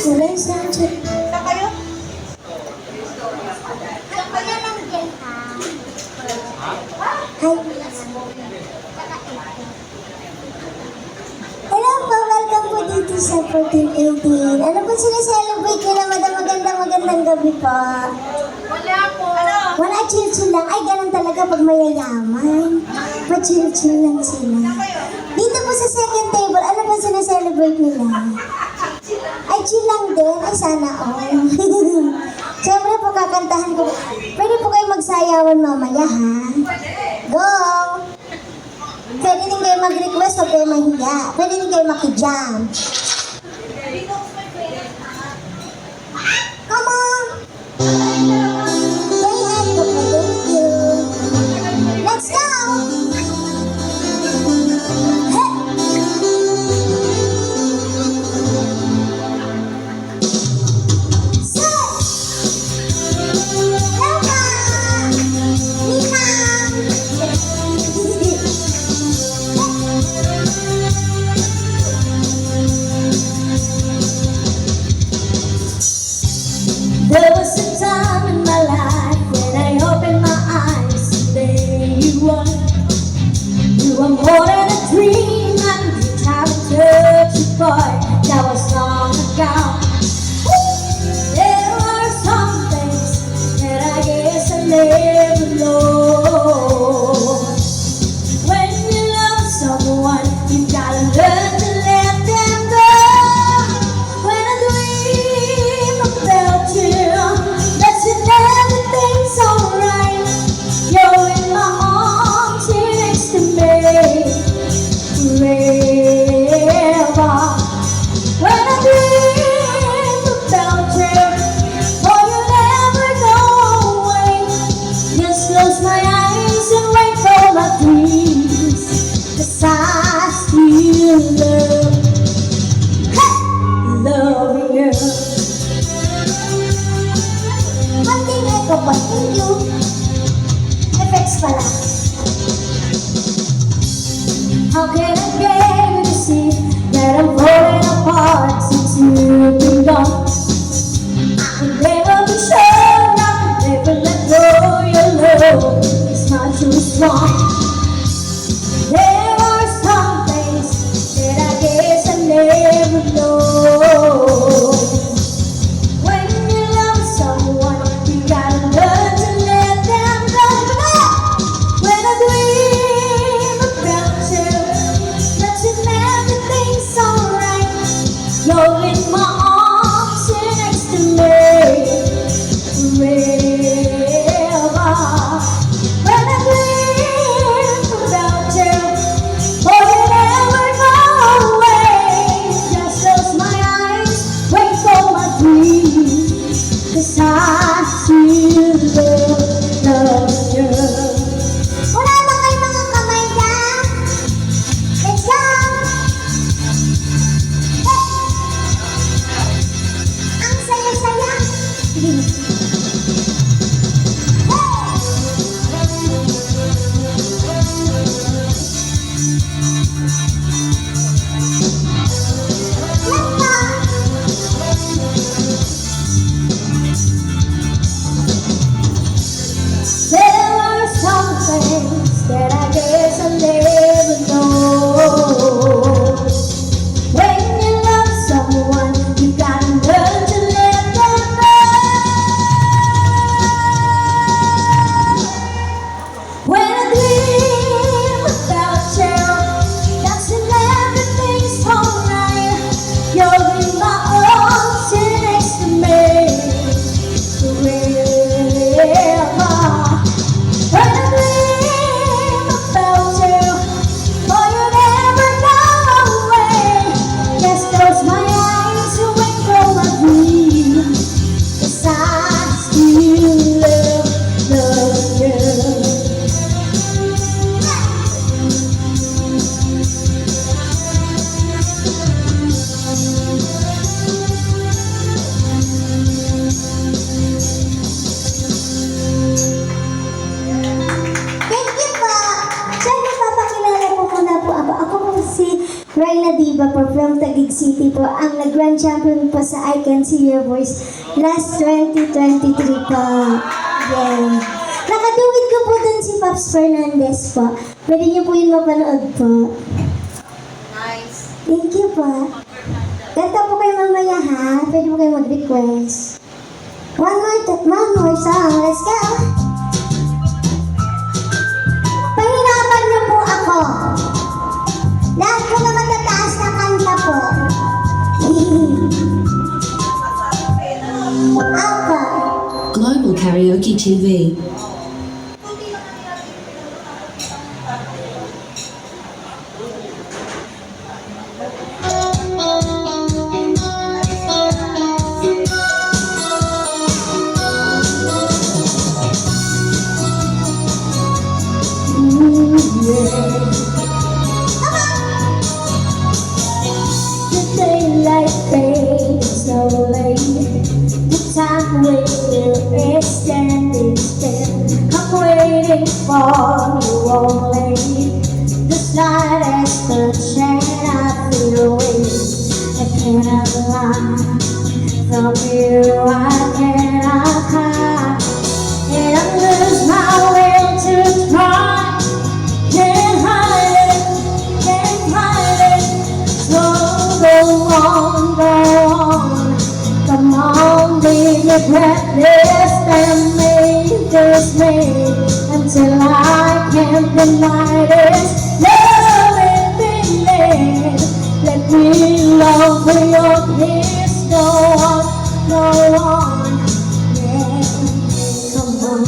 Wala yung soundcheck. Saan kayo? Hi. Hello po, welcome po dito sa 1418. Ano po sineselebrate nyo na magandang gabi po? Wala po. Ano? Wala, chill-chill lang. Ay, ganun talaga pag mayayaman. Pa-chill-chill lang sila. Dito po sa second table, ano po sineselebrate nila? Ay, chill lang din. Ay, sana all. Siyempre po, kakantahan ko. Pwede po kayo magsayawan mamaya, ha? Go! Pwede din kayo mag-request o kayo mahiya. Pwede din kayo makijam. Come on! Say hi po, thank you. Let's go! Hey! There was a time in my life when I opened my eyes and there you were. You were more than a dream and you tried to touch you, boy. That was long ago. There were some things that I guess I never know. When you love someone, you gotta learn to let them go. When I dream about you, that's when everything's alright. You're in my arms, here next to me forever. When I dream about you, oh, you'll never go away. Just close my eyes and wait for my dreams, 'cause I still love you. Konting echo po, thank you. Effects pala. How can I get you to see that I'm falling apart since you've been gone? I could never be sure, I could never let go. Your love is not too strong. There are some things that I guess I never know. When you love someone, you gotta learn to let them go. When I dream about you, that's when everything's alright. You're in my arms, here next to me forever. When I dream Reyna Diva po from Taguig City po, ang nag-grand champion po sa I Can See Your Voice last 2023 po. Yeah. Nakaduwid ko po dun si Pops Fernandez po. Pwede niyo po yun mapanood po. Nice. Thank you po. Kanta po kayo mamaya ha. Pwede po kayo mag-request. One more song. Let's go. Pahirapan niyo po ako. Lahat po na matataas na kanta po. Ako. Global Karaoke TV. The daylight fades slowly. The time waiting is standing still. I'm waiting for you only. The slightest touch and I feel it. I cannot lie. From you I cannot hide. And I lose my will to try. Can't hide it, can't hide it. So go on, go on. Come on, leave me breathless and make this me until I can't deny this love and feeling. Let me love for your kiss. Go on, go on. Yeah, come on.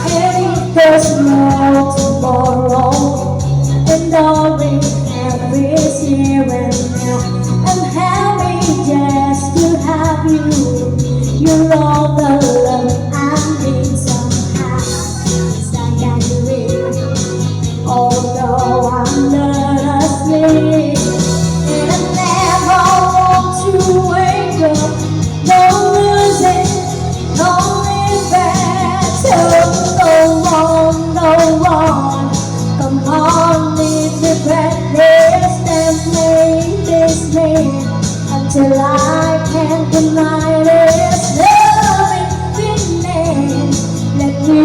And there's no tomorrow, and all we have is here and now. I'm happy just to have you. You're all the love I need somehow. It's like I do it, although I'm not asleep. And I never want to wake up, no losing, only battle. Go on, go on, come on, leave me breathless and make this me until I can't deny this loving feeling. Let me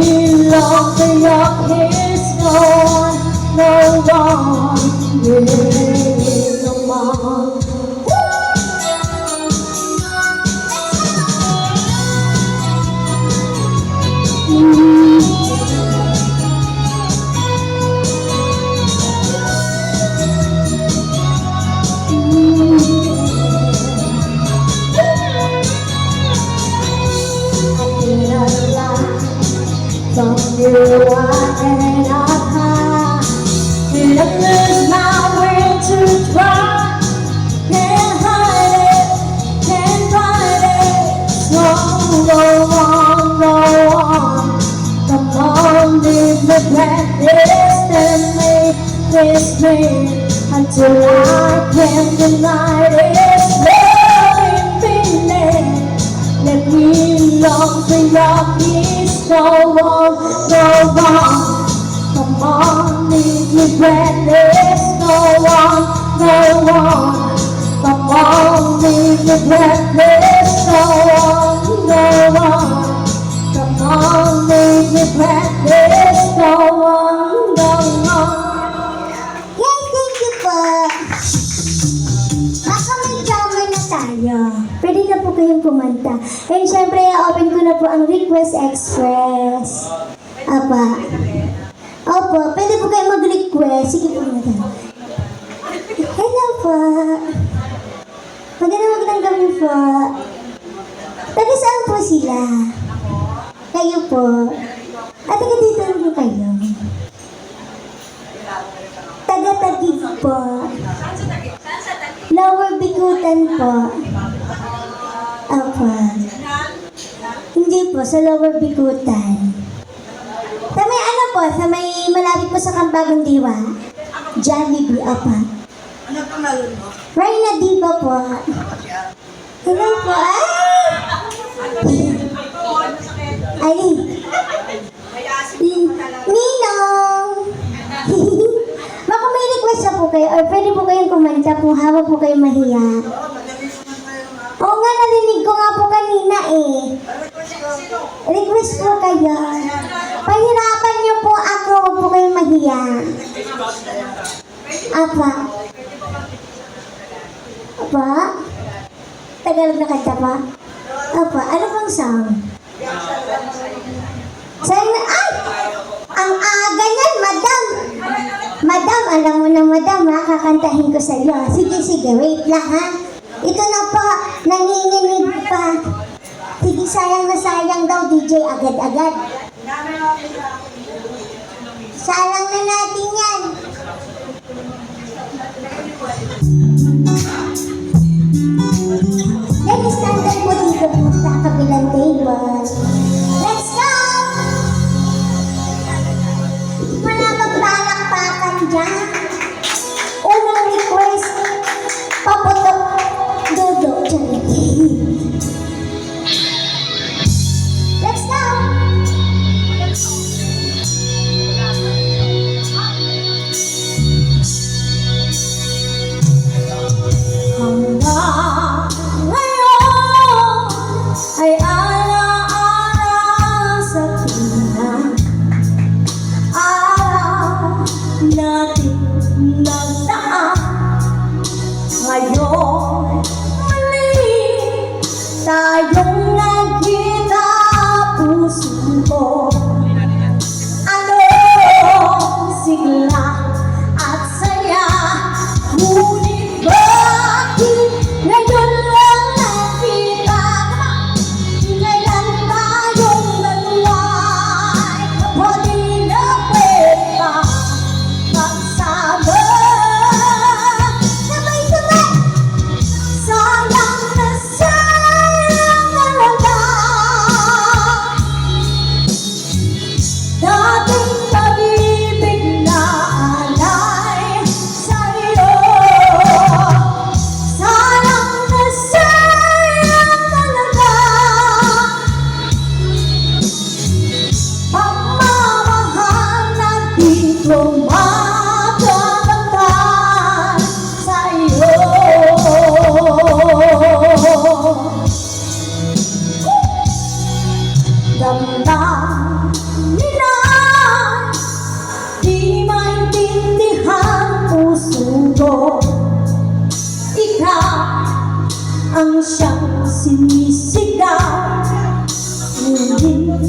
long for your kiss. Go on, go on, yeah, come on. From you I cannot hide. And I lose my will to try. Can't hide it, can't hide it. So go on, go on. Come on, leave me breathless and make this me until I can't deny this loving feeling. Let me long for your kiss. Go on, go on. Come on, leave me breathless. Go on, go on. Come on, leave me breathless. Go on, go on. Come on, leave me breathless. Go on, go on. Yes, thank you po. Baka may drummer na tayo. Pwede na po kayong kumanta. And syempre, open ko na po ang Request Express. Apa. Opo, pwede po kayo mag-request. Sige po na. Hello po. Magandang gabi po. Taga saan po sila? Kayo po. At taga dito rin po kayo. Taga-Taguig po. Lower Bikutan po. Opo. Hindi po, sa Lower Bikutan. Sa may ano po, sa may malapit po sa Kampagong Diwa. Jollibee, opo. Ano pangalan mo? Reyna Diva po. Hello po. Ay! Ay, May asin po talaga. Ninong! Baka may request na po kayo or pwede po kayong kumanta po habang po kayo mahiya. Oo, madali naman tayo nga. Oo nga, narinig ko nga po kanina eh. Request po kayo. Pahirapan niyo po ako, huwag po kayong mahiya. Apa? Apa? Tagalog na kanta pa? Apa? Ano pang song? Sayang na, ay! Ang aga niyan, madam! Madam, alam mo na madam ha, kakantahin ko sa iyo. Sige, sige, wait lang ha. Ito na po, nanginginig pa. Sige, sayang na sayang daw, DJ, agad-agad. Sayang na natin yan. Then, standard po dito po sa kabilang table. Let's go! Wala bang palakpakan dyan? Unang request, paputok, dodo, charity. Let's go! Hanggang ngayon ay alaala sa tingnan. Araw natin nagdaan. Ngayon muli tayong nagkita, puso ko. Anong sigla at saya, ngunit bakit ngayon lang nakita? Kailan tayong naluway, o di na pwede pa magsama? Sabay-sabay! Sayang na sayang talaga. Dating pag-ibig na alay sa'yo. Sayang na sayang talaga. Pagmamahal na di ko matatanggal sa'yo. Damdamin na di maintindihan puso ko. Ikaw ang siyang sinisigaw, ngunit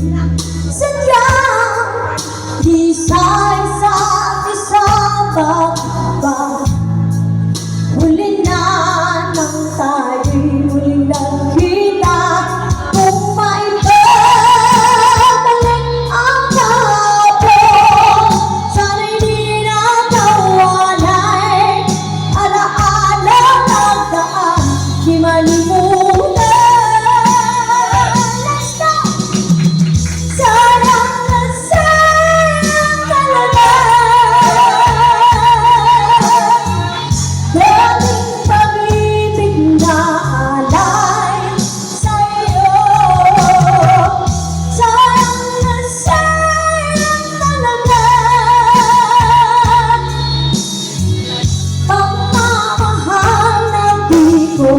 sadyang di sa isa't isa ba? Huli na nang tayo'y muling nagkita. Kung maibabalik ang kahapon, sana'y di na nawalay. Alaala ng daan, di malimutan. Let's go! Sayang na sayang talaga. Dating pag-ibig na alay sa'yo. Sayang na sayang talaga. Pagmamahal na di ko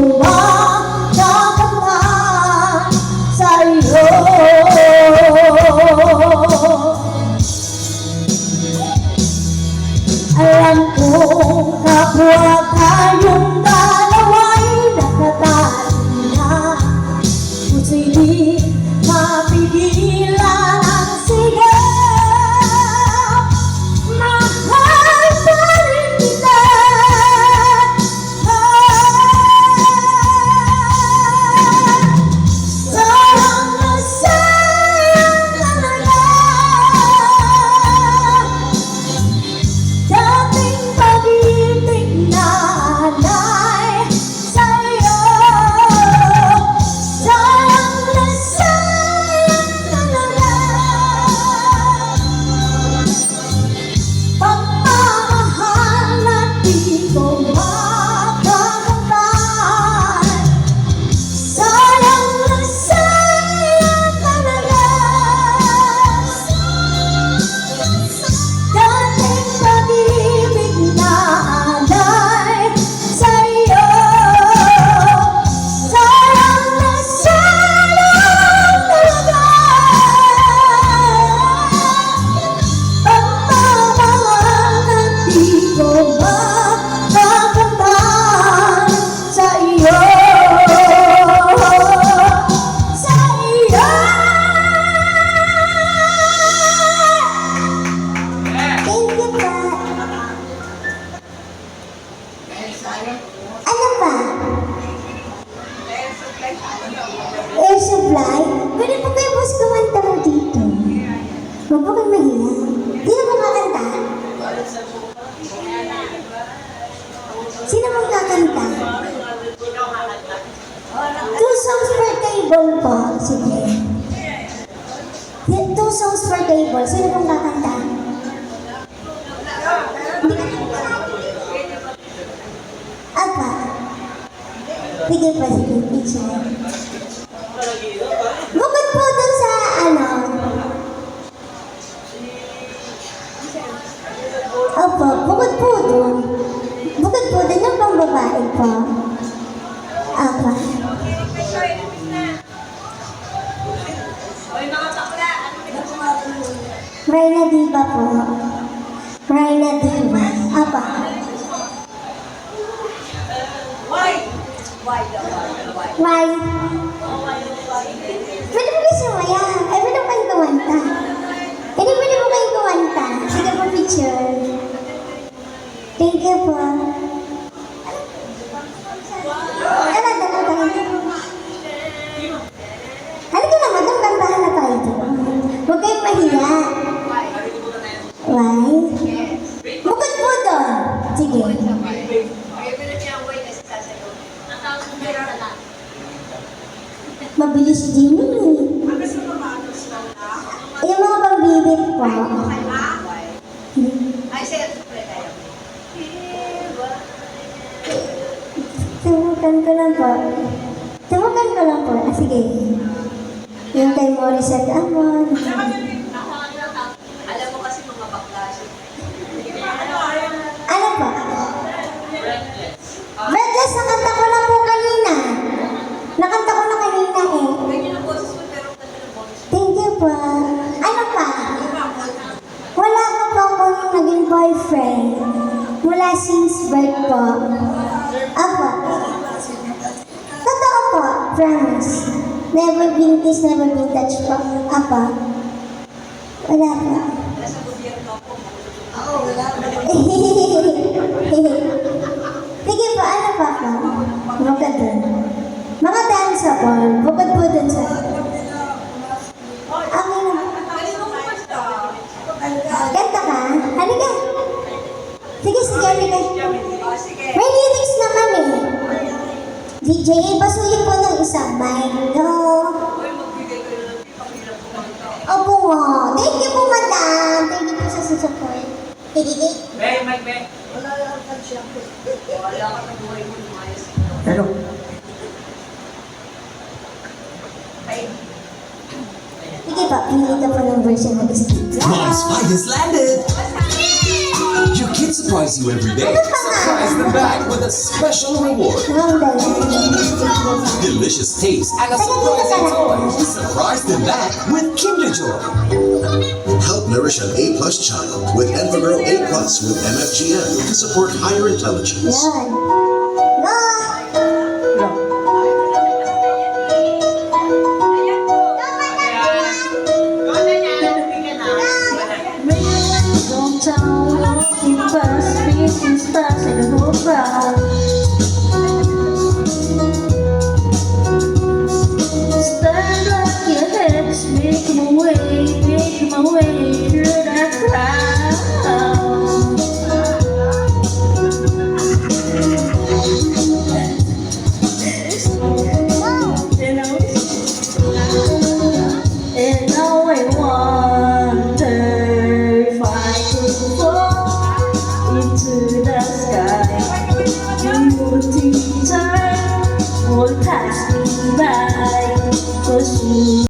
pwede po kayo boss kumanta mo dito. Huwag po kayo mahiya. Di na po kakanta? Sino mong kakanta? 2 songs per table po. Sige. 2 songs per table. Sino pong kakanta? Apa? Sige pa, sige. Picture. Bukod po dun sa ano. Opo, bukod po dun. Bukod po dun yung pang babae po. Apa? Rayna Diva po. Rayna Diva. Apa? Why? Pwede mo kayo sumaya. Ay, pwede mo kayong kumanta. Pwede mo kayong kumanta. Sige po, picture. Thank you po. Dala. Halika naman, itong kantahan na tayo. Huwag kayong mahiya. Why? Bukod po doon. Sige. Mabilis din yun eh. Yung mga pambibit po. Tumukan ko lang po. Ah, sige. Yung kay Morissette Amon. Alam mo kasi mga baklas. Ano po? Breathless, nakanta ko na po kanina. Nakanta ko na kanina eh. Ganyan ang boses mo, pero ganda ng boses. Thank you po. Ano pa? Wala ko po akong naging boyfriend. Mula since birth po. Apo. Totoo po. Promise. Never been kissed, never been touched po. Apo. Wala po. Nasa gobyerno ako. Sige po, ano pa po? Bukod dun. Mga danceable, bukod po dun sa... Okay na. Kanta ka? Halika. Sige, halika. May lyrics naman eh. DJ, basuyin po ng isang mic. No? Opo nga. Thank you po, madam. Thank you po sa support. Mike. Wala ka ng buhay mo lumayas. Hello. Sige po, pinili ka po ng version na gusto. My spy has landed! Your kids surprise you every day. Surprise them back with a special reward. Ang galing. Delicious taste and a surprising toy. Surprise them back with Kinder Joy. Help nourish an A-plus child with Enfagrow A-plus with MFGM to support higher intelligence. Yan. Go! Downtown, walking past, facing stars in the whole crowd. Stand like your hips, make my way through the crowd. And now I wonder if I could fall into the sky. Beauty time will pass me by, 'cause you